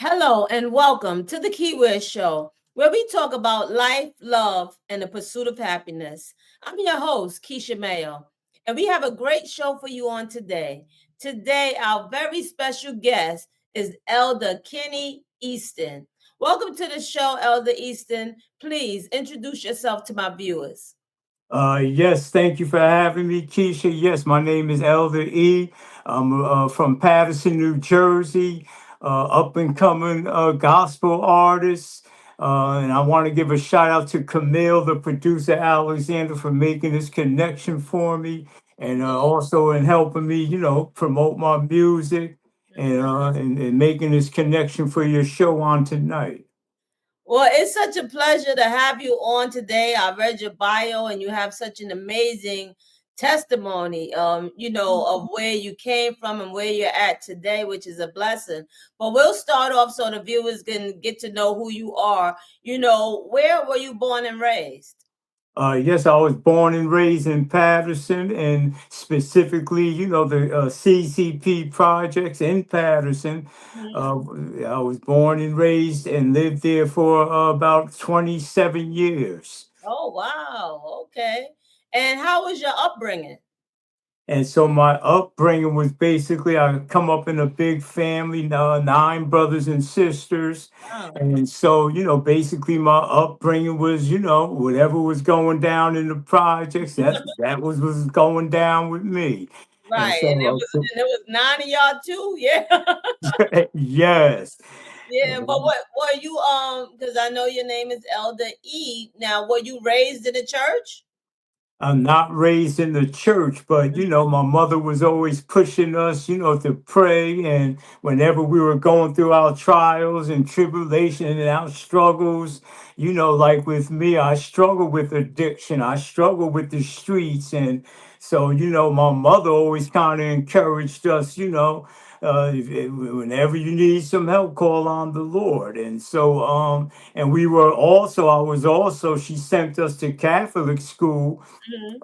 Hello and welcome to the Keiwear Show, where we talk about life, love, and the pursuit of happiness. I'm your host, Keisha Mayo, and we have a great show for you on today. Today, our very special guest is Elder Kenny Easton. Welcome to the show, Elder Easton. Please introduce yourself to my viewers. Yes, thank you for having me, Keisha. Yes, my name is Elder E. I'm from Patterson, New Jersey, up and coming gospel artist. And I want to give a shout out to Camille, the producer, Alexander, for making this connection for me and also in helping me, promote my music and making this connection for your show on tonight. Well, it's such a pleasure to have you on today. I read your bio and you have such an amazing testimony, of where you came from and where you're at today, which is a blessing. But we'll start off so the viewers can get to know who you are. Where were you born and raised? Yes, I was born and raised in Patterson, and specifically, the CCP projects in Patterson. Mhm. Uh, I was born and raised and lived there for about 27 years. Oh, wow. Okay. And how was your upbringing? And so my upbringing was basically I come up in a big family, nine brothers and sisters. Wow. And so, basically my upbringing was, whatever was going down in the projects, that was going down with me. And Right. And it so, was and it was nine of y'all too. Yeah. yes. Yeah, but what were you because I know your name is Elder E. Now, were you raised in the church? I'm not raised in the church, but my mother was always pushing us, to pray. And whenever we were going through our trials and tribulation and our struggles, like with me, I struggle with addiction, I struggle with the streets. And so, my mother always kind of encouraged us, whenever you need some help, call on the Lord. And so, and I was also, she sent us to Catholic school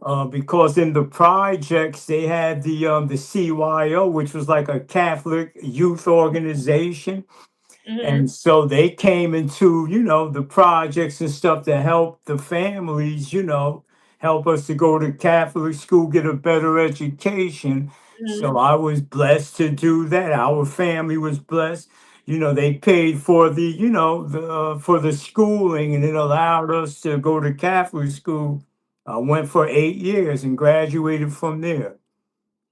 Hmm. because in the projects they had the CYO, which was like a Catholic youth organization, Hmm. and so they came into the projects and stuff to help the families, help us to go to Catholic school, get a better education. Hmm. So I was blessed to do that. Our family was blessed. They paid for for the schooling, and it allowed us to go to Catholic school. I went for 8 years and graduated from there.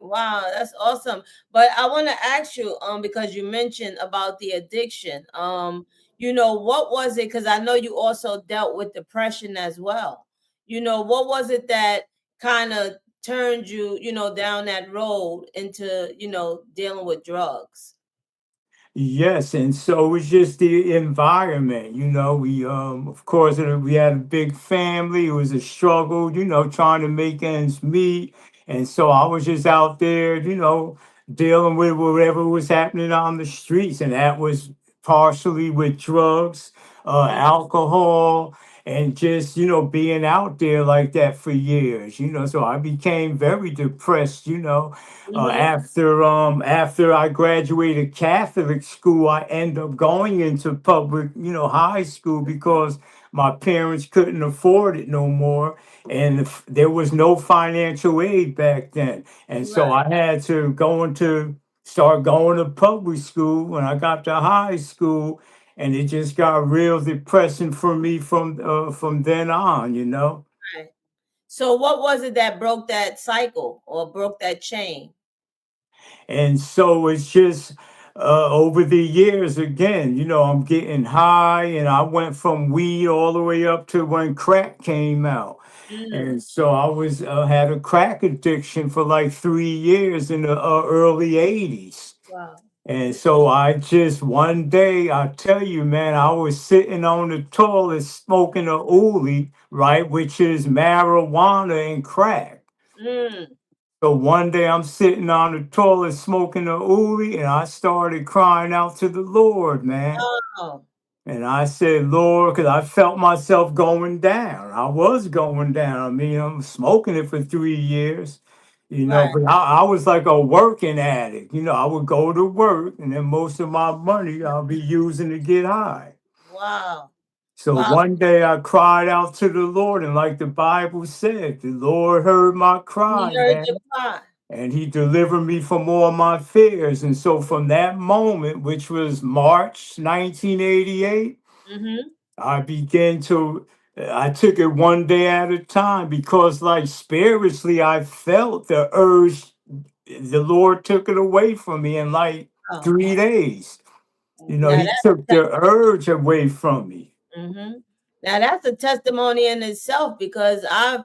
Wow, that's awesome. But I want to ask you, because you mentioned about the addiction. What was it? Because I know you also dealt with depression as well. What was it that kind of turned you, down that road into, dealing with drugs? Yes, and so it was just the environment, We, of course, we had a big family. It was a struggle, trying to make ends meet, and so I was just out there, dealing with whatever was happening on the streets, and that was partially with drugs, alcohol, and just being out there like that for years, So I became very depressed, Mm-hmm. after I graduated Catholic school, I ended up going into public, high school because my parents couldn't afford it no more, and there was no financial aid back then, and so Right. I had to start going to public school when I got to high school, and it just got real depressing for me from then on. Right. So what was it that broke that cycle or broke that chain? And so it's just over the years, again, I'm getting high, and I went from weed all the way up to when crack came out. Mm. And so I was had a crack addiction for like 3 years in the early 80s. Wow. And so I just one day, I tell you, man, I was sitting on the toilet smoking a uli, right, which is marijuana and crack. Mm. So one day I'm sitting on the toilet smoking a oolie, and I started crying out to the Lord, man. Oh. And I said, Lord, because I felt myself going down. I was going down. I mean, I'm smoking it for 3 years, Right. But I was like a working addict. I would go to work, and then most of my money I'll be using to get high. Wow. So Wow. one day I cried out to the Lord, and like the Bible said, the Lord heard my He cry, heard your man, cry. and He delivered me from all my fears. And so from that moment, which was March 1988, Mm-hmm. I began to, I took it one day at a time because, like, spiritually, I felt the urge. The Lord took it away from me in like Oh, 3 days. now He took that's the urge away from me. hmm now that's a testimony in itself because I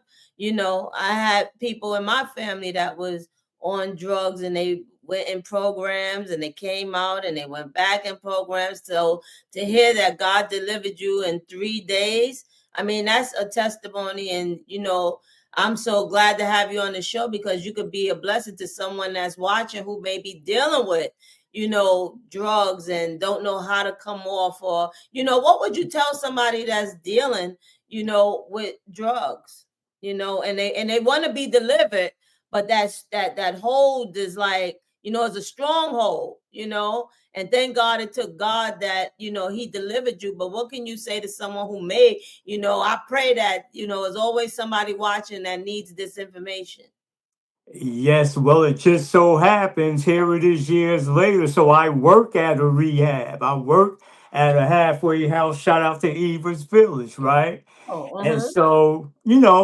had people in my family that was on drugs and they went in programs and they came out and they went back in programs. So to hear that God delivered you in 3 days, I mean, that's a testimony. And, I'm so glad to have you on the show because you could be a blessing to someone that's watching who may be dealing with drugs and don't know how to come off, or what would you tell somebody that's dealing with drugs, and they want to be delivered, but that hold is like, it's a stronghold, and thank God it took God that He delivered you. But what can you say to someone who may, I pray that there's always somebody watching that needs this information. Yes, well, it just so happens here it is years later. So I work at a rehab. I work at a halfway house. Shout out to Eva's Village, right? Oh, And uh-huh. so,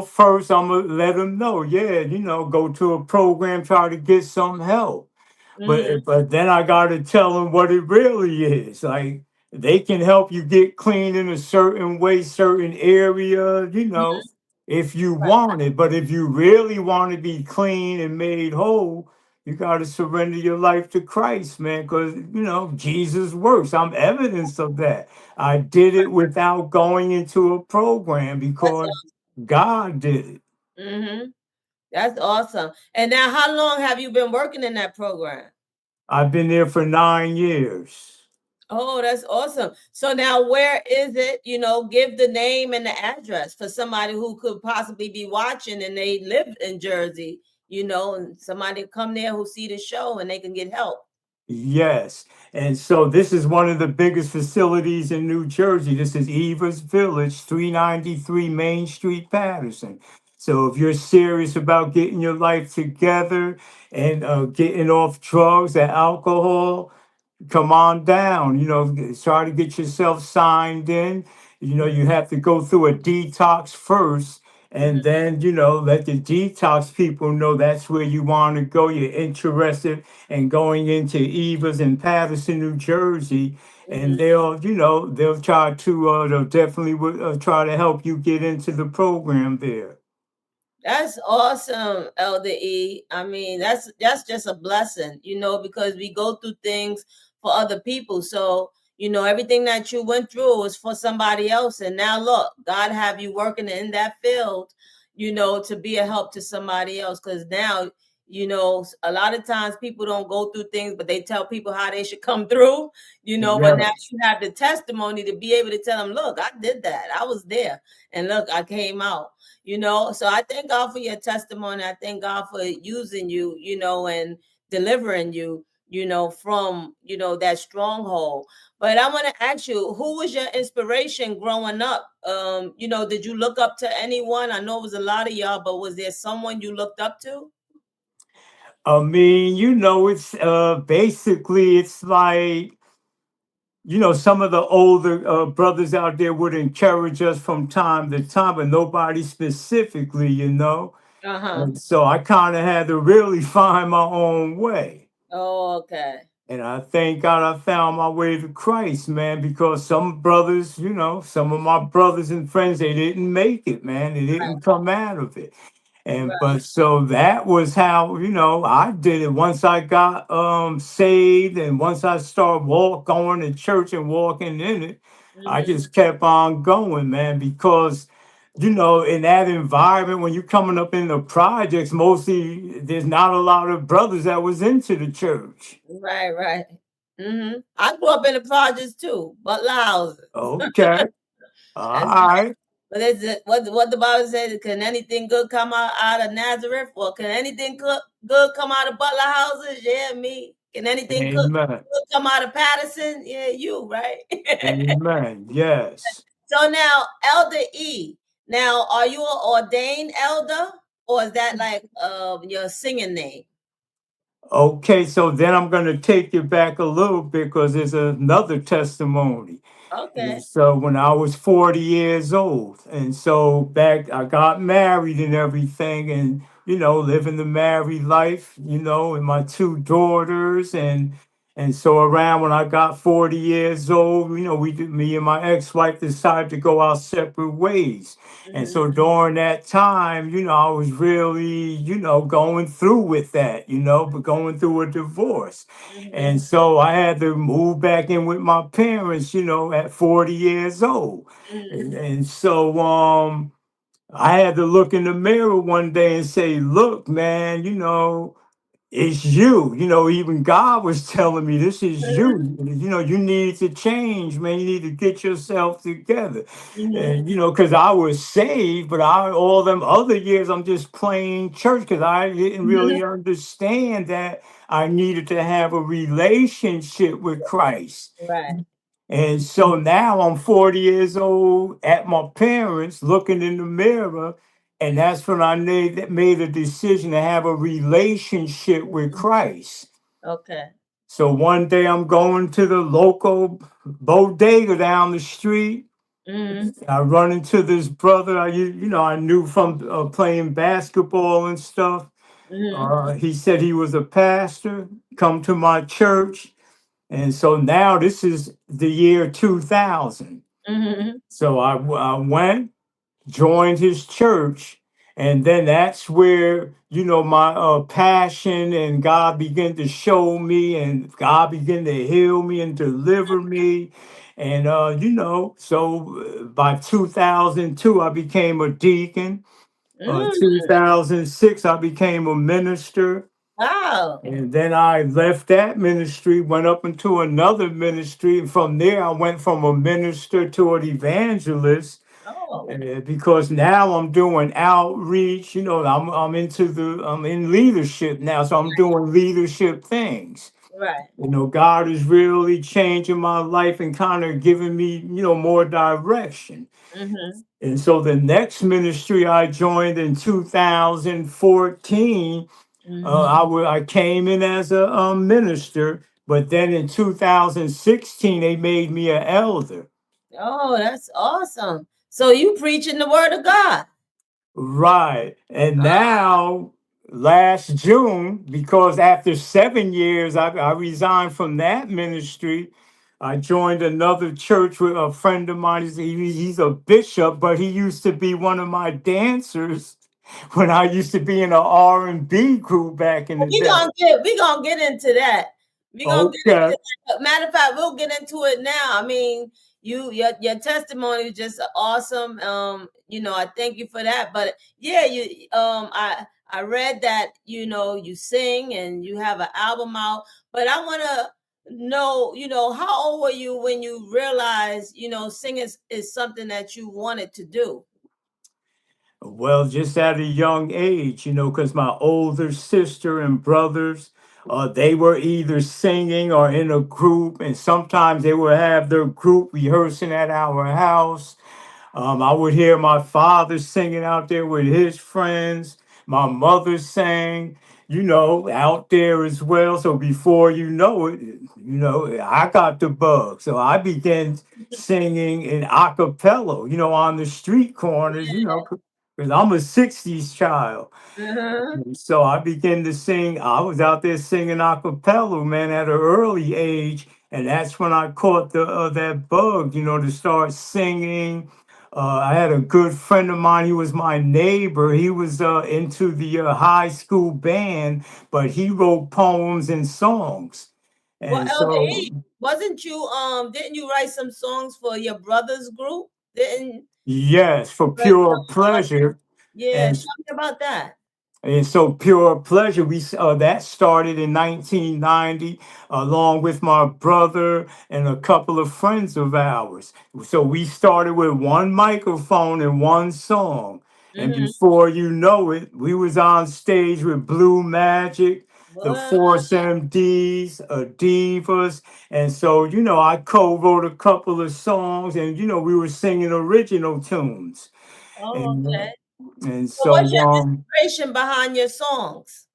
first I'm gonna let them know, yeah, go to a program, try to get some help. Mm-hmm. But then I got to tell them what it really is. Like, they can help you get clean in a certain way, certain area, if you want it. But if you really want to be clean and made whole, you got to surrender your life to Christ, man, because, Jesus works. I'm evidence of that. I did it without going into a program That's because God did it. mm-hmm. That's awesome. And now, how long have you been working in that program? I've been there for 9 years. Oh, that's awesome. So now, where is it? Give the name and the address for somebody who could possibly be watching and they live in Jersey, and somebody come there who see the show and they can get help. Yes. And so this is one of the biggest facilities in New Jersey. This is Eva's Village, 393 Main Street, Patterson. So if you're serious about getting your life together and getting off drugs and alcohol, come on down, try to get yourself signed in. You have to go through a detox first, and Mhm, then, let the detox people know that's where you want to go. You're interested in going into Eva's in Patterson, New Jersey, and mhm. they'll try to, they'll definitely try to help you get into the program there. That's awesome, Elder E. I mean, that's just a blessing, because we go through things for other people. So, everything that you went through was for somebody else. And now look, God have you working in that field, to be a help to somebody else. Because now, a lot of times people don't go through things, but they tell people how they should come through, but now Yes. you have the testimony to be able to tell them, look, I did that. I was there. And look, I came out. So I thank God for your testimony. I thank God for using you, and delivering you, from that stronghold. But I want to ask you, who was your inspiration growing up? Did you look up to anyone? I know it was a lot of y'all, but was there someone you looked up to? I mean, it's basically it's like, some of the older brothers out there would encourage us from time to time, but nobody specifically. Uh-huh. And so I kind of had to really find my own way. Oh, okay. And I thank God I found my way to Christ, man, because some brothers, some of my brothers and friends, they didn't make it, man. They didn't come out of it. And Right. but so that was how, I did it. Once I got saved and once I started going to church and walking in it, I Mm-hmm. just kept on going, man, because in that environment when you're coming up in the projects, mostly there's not a lot of brothers that was into the church. Right, right. I grew up in the projects too, but Laos. Okay. All right. What is it? What the Bible says? Can anything good come out of Nazareth, or can anything good come out of Butler houses? Yeah, me. Can anything Amen. good come out of Patterson? Yeah, you, right? Amen. Yes. So now, Elder E. Now, are you an ordained elder, or is that like your singing name? Okay, so then I'm going to take you back a little bit because there's another testimony. And Okay. so when I was 40 years old, and so back I got married and everything, and living the married life, and my two daughters, and so around when I got 40 years old, me and my ex-wife decided to go our separate ways. And Mm-hmm. so during that time, I was really, going through with that, but going through a divorce. Mm-hmm. And so I had to move back in with my parents, at 40 years old. Mm-hmm. And so I had to look in the mirror one day and say, look, man, it's you. Even God was telling me this is you. You need to change, man. You need to get yourself together. Mm-hmm. And because I was saved, but all them other years I'm just playing church because I didn't Mm-hmm. really understand that I needed to have a relationship with Christ. Right. And so now I'm 40 years old at my parents looking in the mirror. And that's when I made a decision to have a relationship with Christ. Okay. So one day I'm going to the local bodega down the street. Mm-hmm. I run into this brother I knew from playing basketball and stuff. Mm-hmm. He said he was a pastor, come to my church. And so now this is the year 2000. Mm-hmm. So I went, joined his church, and then that's where, my passion and God began to show me, and God began to heal me and deliver me. And, so by 2002, I became a deacon. Mm. 2006, I became a minister. Wow. And then I left that ministry, went up into another ministry. And from there, I went from a minister to an evangelist Oh. because now I'm doing outreach. I'm in leadership now. So I'm doing leadership things. Right. God is really changing my life and kind of giving me, more direction. Mm-hmm. And so the next ministry I joined in 2014, Mm-hmm. I came in as a minister, but then in 2016 they made me an elder. Oh, that's awesome. So you preaching the word of God. Right. And now, last June, because after 7 years, I resigned from that ministry. I joined another church with a friend of mine. He's a bishop, but he used to be one of my dancers when I used to be in an R&B group back in the day. We gonna get into that. We gonna get Okay. into that. Matter of fact, we'll get into it now. I mean, your testimony is just awesome. I thank you for that. But yeah, I read that you sing and you have an album out. But I wanna know, how old were you when you realized, singing is something that you wanted to do? Well, just at a young age, because my older sister and brothers, they were either singing or in a group, and sometimes they would have their group rehearsing at our house. I would hear my father singing out there with his friends. My mother sang, out there as well. So before you know it, I got the bug. So I began singing in a cappella, on the street corners, because I'm a 60s child. Uh-huh. So I began to sing. I was out there singing a cappella, man, at an early age, and that's when I caught the that bug, to start singing. I had a good friend of mine. He was my neighbor. He was into the high school band, but he wrote poems and songs. Well, And Elder so, E, wasn't you didn't you write some songs for your brother's group? Didn't yes, for you write pure some like pleasure. yeah, And tell me about that. And so Pure Pleasure, that started in 1990, along with my brother and a couple of friends of ours. So we started with one microphone and one song. And Mm-hmm. before you know it, we was on stage with Blue Magic, the What? Force MDs, Divas. And so, I co-wrote a couple of songs and, we were singing original tunes. Oh, And, okay. and So so, what's your inspiration behind your songs?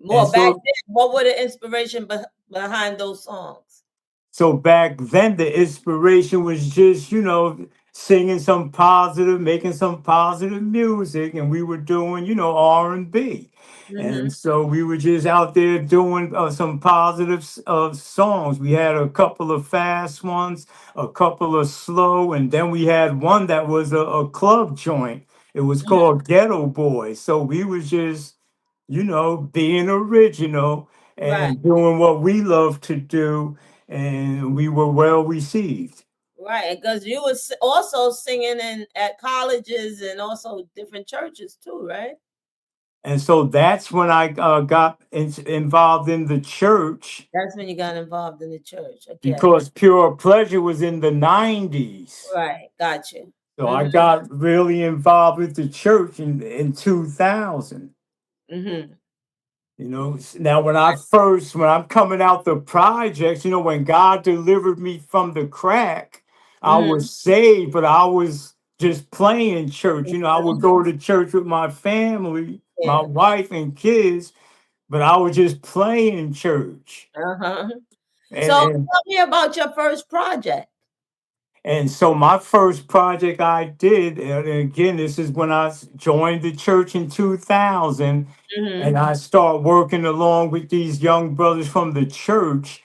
and More back so then, what were the inspiration behind those songs? So back then, the inspiration was just, singing some positive, making some positive music, and we were doing, R&B. Mm-hmm. And so we were just out there doing some positive songs. We had a couple of fast ones, a couple of slow, and then we had one that was a club joint. It was Mm-hmm. called Ghetto Boys. So we was just, being original Right, and doing what we love to do, and we were well received. right. Because you was also singing in at colleges and also different churches too, right? And so that's when I got involved in the church That's when you got involved in the church. Okay. because Pure Pleasure was in the 90s. Right. Got you. So I Mm-hmm. got really involved with the church in 2000. Mm-hmm. Now when I'm coming out the projects, when God delivered me from the crack, I Mm-hmm. was saved, but I was just playing church. I would go to church with my family, my Yeah. wife and kids, but I was just playing church. Uh-huh. So And and tell me about your first project. And so my first project I did, and again, this is when joined the church in 2000, and Mm-hmm. I started working along with these young brothers from the church.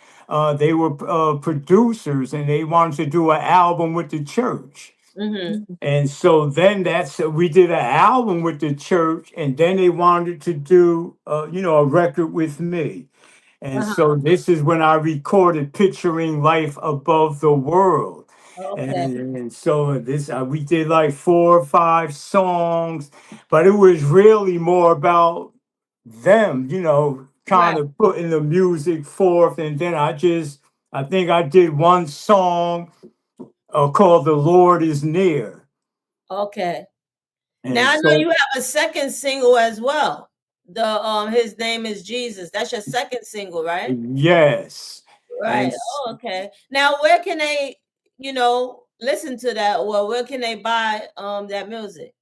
They were producers, and they wanted to do an album with the church. Mm-hmm. And so then we did an album with the church, and then they wanted to do, a record with me. And Uh-huh. so this is when I recorded Picturing Life Above the World. Okay. And so we did like 4 or 5 songs, but it was really more about them, kind Right. of putting the music forth. And then I think I did one song called The Lord Is Near. Okay. And Now I know so you have a second single as well. The His Name is Jesus. That's your second single, right? yes. And Right. Oh, okay. Now where can they, listen to that, or where can they buy that music?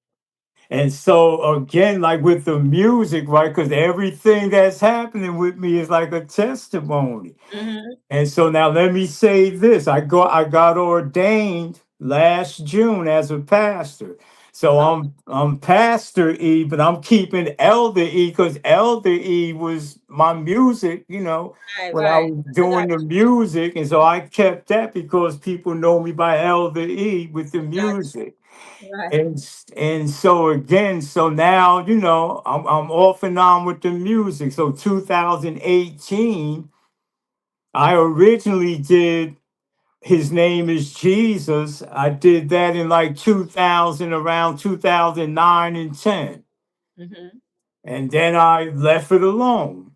And so again, like with the music, right? Because everything that's happening with me is like a testimony. Mm-hmm. And so now let me say this. I got ordained last June as a pastor. So I'm Pastor E, but I'm keeping Elder E because Elder E was my music, Right, when I right. was I got doing the music. And so I kept that because people know me by Elder E with the got music. you. Right. And so again, so now, I'm off and on with the music. So 2018, I originally did His Name is Jesus. I did that in like 2000, around 2009 and 10. Mm-hmm. And then I left it alone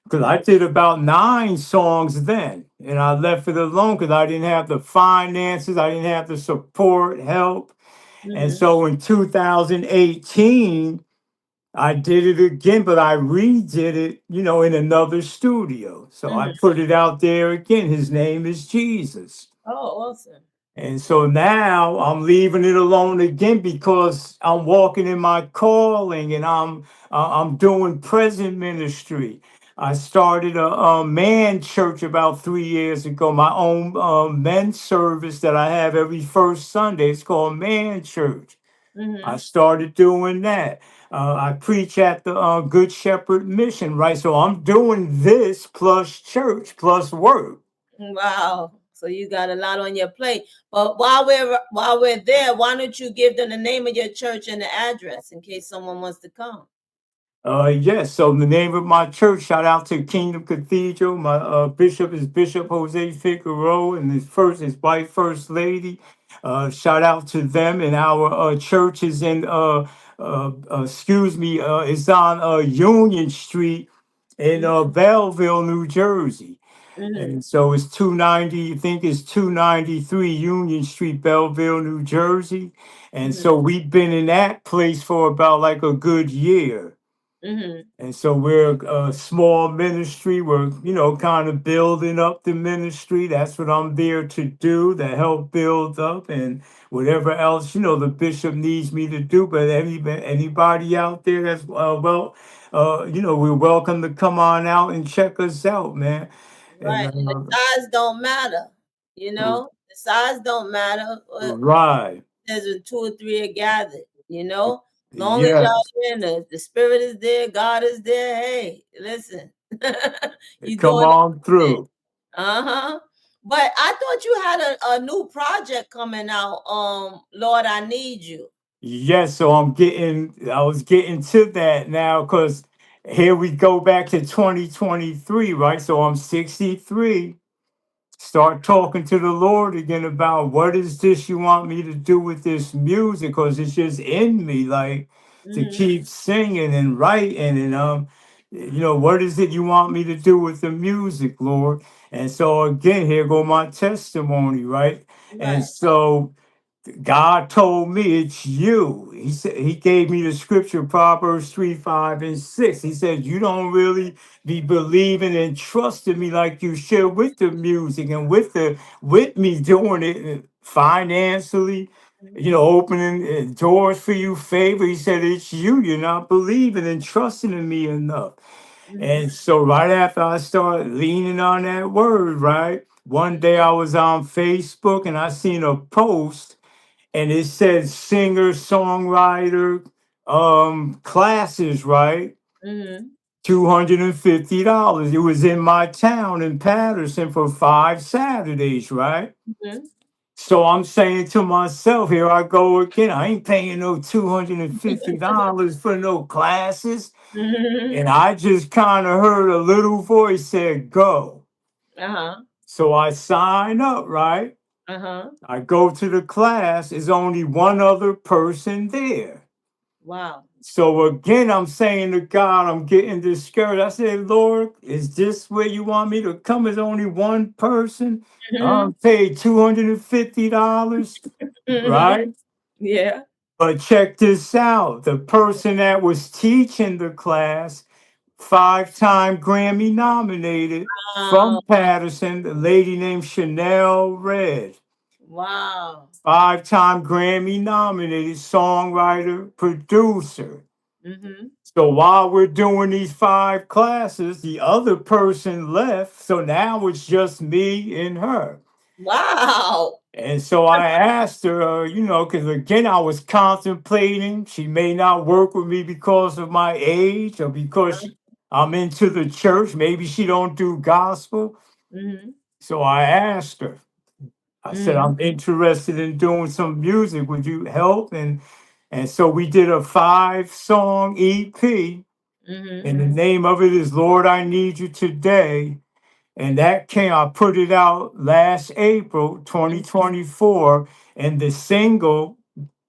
because I did about 9 songs then. And I left it alone because I didn't have the finances, I didn't have the support, help. And Mm-hmm. so in 2018, I did it again, but I redid it, in another studio. So I Mm-hmm. put it out there again. His name is Jesus. Oh, awesome. And so now I'm leaving it alone again because I'm walking in my calling and I'm doing present ministry. I started a man church about 3 years ago, my own men's service that I have every first Sunday. It's called Man Church. I Mm-hmm. started doing that. I preach at the Good Shepherd Mission, right? So I'm doing this plus church plus work. Wow. So you got a lot on your plate. But while we're there, why don't you give them the name of your church and the address in case someone wants to come? Yes. So the name of my church, shout out to Kingdom Cathedral. My bishop is Bishop Jose Figueroa, and his wife, First Lady. Shout out to them. And our church is in excuse me, it's on Union Street in Belleville, New Jersey. Mm-hmm. And so it's 290, I think it's 293 Union Street, Belleville, New Jersey. And Mm-hmm. so we've been in that place for about like a good year. Mm-hmm. And so we're a small ministry. We're, kind of building up the ministry. That's what I'm there to do, to help build up and whatever else, the bishop needs me to do. But anybody out there that's, we're welcome to come on out and check us out, man. And Right. And the size don't matter. You know, the size don't matter. right. There's a two or three are gathered, long as Yes. y'all in the spirit is there, God is there. Hey, listen, you Come doing on it. through. Uh-huh. But I thought you had a new project coming out. Lord, I need you. Yes, so I was getting to that now because here we go back to 2023, right? So I'm 63. Start talking to the Lord again about what is this you want me to do with this music? Because it's just in me, like to Mm-hmm. keep singing and writing and what is it you want me to do with the music, Lord? And so again, here go my testimony, right? And Right. so God told me it's you. He said he gave me the scripture, Proverbs 3, 5, and 6. He said, you don't really be believing and trusting me like you should with the music and with me doing it financially, opening doors for you, favor. He said, it's you. You're not believing and trusting in me enough. Mm-hmm. And so right after I started leaning on that word, right? One day I was on Facebook and I seen a post and it said singer songwriter classes, right? Mm-hmm. $250. It was in my town in Patterson for 5 Saturdays, right? Mm-hmm. So I'm saying to myself, here I go again. I ain't paying no $250 for no classes. Mm-hmm. And I just kind of heard a little voice said, go. Uh-huh. So I sign up, right? Uh-huh. I go to the class, there's only one other person there. Wow. So again, I'm saying to God, I'm getting discouraged. I said, Lord, is this where you want me to come? There's only one person. Mm-hmm. I'm paid $250, Mm-hmm. right? Yeah. But check this out. The person that was teaching the class, 5-time Grammy nominated Wow. from Patterson, the lady named Chanel Red. Wow. 5-time Grammy nominated songwriter, producer. Mm-hmm. So while we're doing these 5 classes, the other person left. So now it's just me and her. Wow. And so I asked her, because again, I was contemplating she may not work with me because of my age or because I'm into the church. Maybe she don't do gospel. Mm-hmm. So I asked her. I said, Mm-hmm. I'm interested in doing some music. Would you help? And so we did a 5-song EP, Mm-hmm. and the name of it is Lord, I Need You Today. And that came, I put it out last April 2024. And the single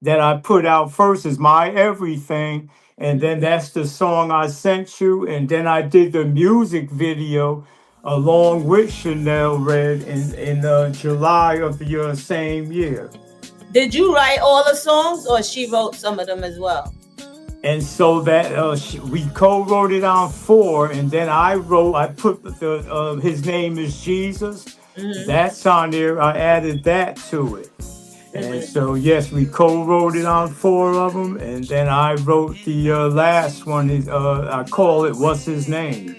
that I put out first is My Everything. And then that's the song I sent you. And then I did the music video along with Chanel Red in July of the same year. Did you write all the songs or she wrote some of them as well? And so that we co-wrote it on 4, and then I put his name is Jesus. Mm-hmm. That's on there. I added that to it. And Mm-hmm. so yes, we co-wrote it on 4 of them, and then I wrote the last one. Is I call it What's His Name.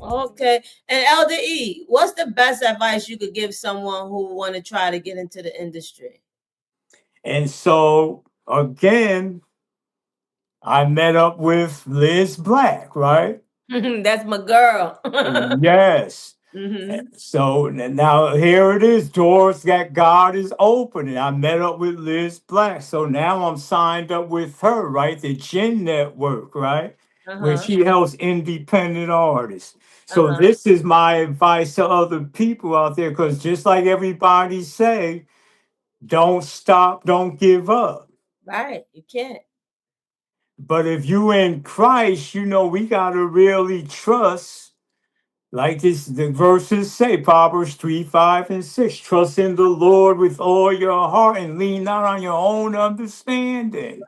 Okay. And Elder E, what's the best advice you could give someone who want to try to get into the industry? And so again, I met up with Liz Black, right? That's my girl. Yes. Mm-hmm. So now here it is, doors that God is opening. I met up with Liz Black. So now I'm signed up with her, right? The Gin Network, right? Where Uh-huh. she helps independent artists. So Uh-huh. this is my advice to other people out there, because just like everybody say, don't stop, don't give up. Right. You can't. But if you in Christ, we gotta really trust. Like the verses say, Proverbs 3, 5, and 6. Trust in the Lord with all your heart and lean not on your own understanding.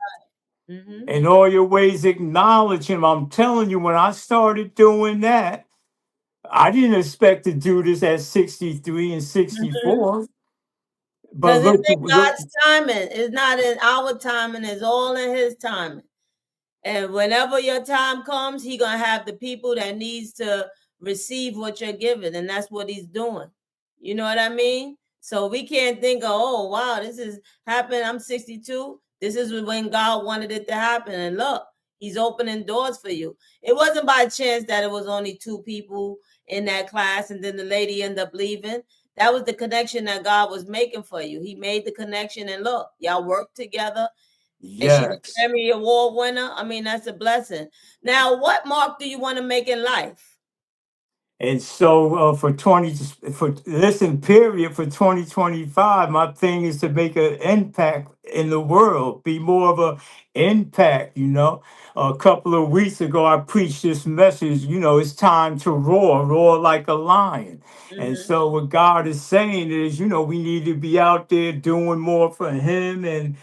Mm-hmm. In all your ways, acknowledge him. I'm telling you, when I started doing that, I didn't expect to do this at 63 and 64. But Because it's in look, God's timing. It's not in our timing. It's all in His timing. And whenever your time comes, He gonna have the people that needs to receive what you're giving, and that's what He's doing. You know what I mean? So we can't think of, oh wow, this is happening. I'm 62. This is when God wanted it to happen, and look, He's opening doors for you. It wasn't by chance that it was only 2 people in that class, and then the lady ended up leaving. That was the connection that God was making for you. He made the connection, and look, y'all worked together, and she's a yes. Grammy Award winner. I mean, that's a blessing. Now, what mark do you want to make in life? And so for listen, period, for 2025, my thing is to make an impact in the world, be more of a impact. A couple of weeks ago, I preached this message, it's time to roar like a lion. And Mm-hmm. so what God is saying is, we need to be out there doing more for him and,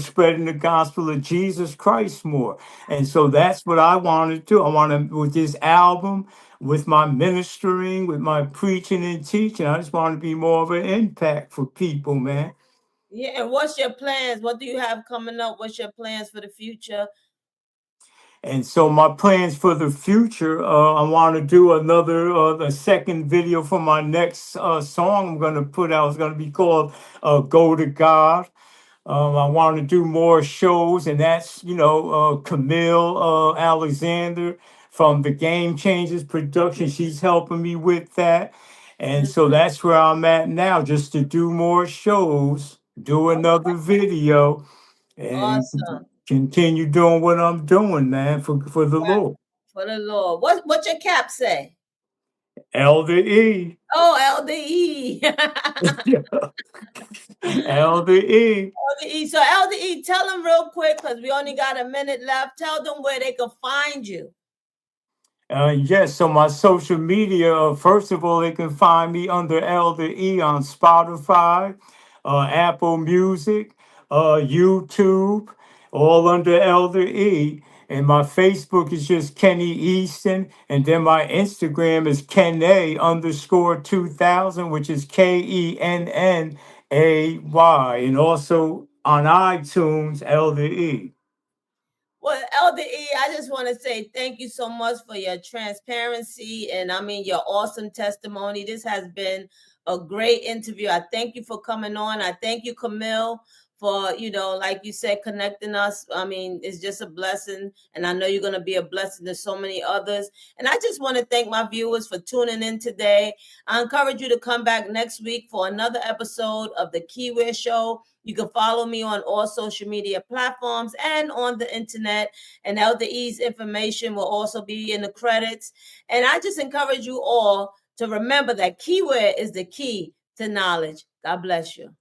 spreading the gospel of Jesus Christ more. And so that's what I want to do. I want to, with this album, with my ministering, with my preaching and teaching, I just want to be more of an impact for people, man. Yeah, and what's your plans? What do you have coming up? What's your plans for the future? And so my plans for the future, I want to do a second video for my next song I'm going to put out. It's going to be called Go to God. I want to do more shows, and that's, Camille Alexander from the Game Changers production. She's helping me with that. And Mhm. so that's where I'm at now, just to do more shows, do another video, and Awesome. continue doing what I'm doing, man, for the Right. Lord. For the Lord. What your cap say? Elder E. Oh, LDE. Elder E. LDE. So LDE, tell them real quick because we only got a minute left. Tell them where they can find you. Yes, so my social media, first of all, they can find me under Elder E on Spotify, Apple Music, YouTube, all under Elder E. And my Facebook is just Kenny Easton. And then my Instagram is Kenny underscore 2000, which is KENNAY. And also on iTunes, Elder E. Well, Elder E, I just want to say thank you so much for your transparency and I mean your awesome testimony. This has been a great interview. I thank you for coming on. I thank you, Camille, for like you said, connecting us. I mean, it's just a blessing, and I know you're gonna be a blessing to so many others. And I just want to thank my viewers for tuning in today. I encourage you to come back next week for another episode of the Keiwear Show. You can follow me on all social media platforms and on the internet. And Elder E's information will also be in the credits. And I just encourage you all to remember that Keiwear is the key to knowledge. God bless you.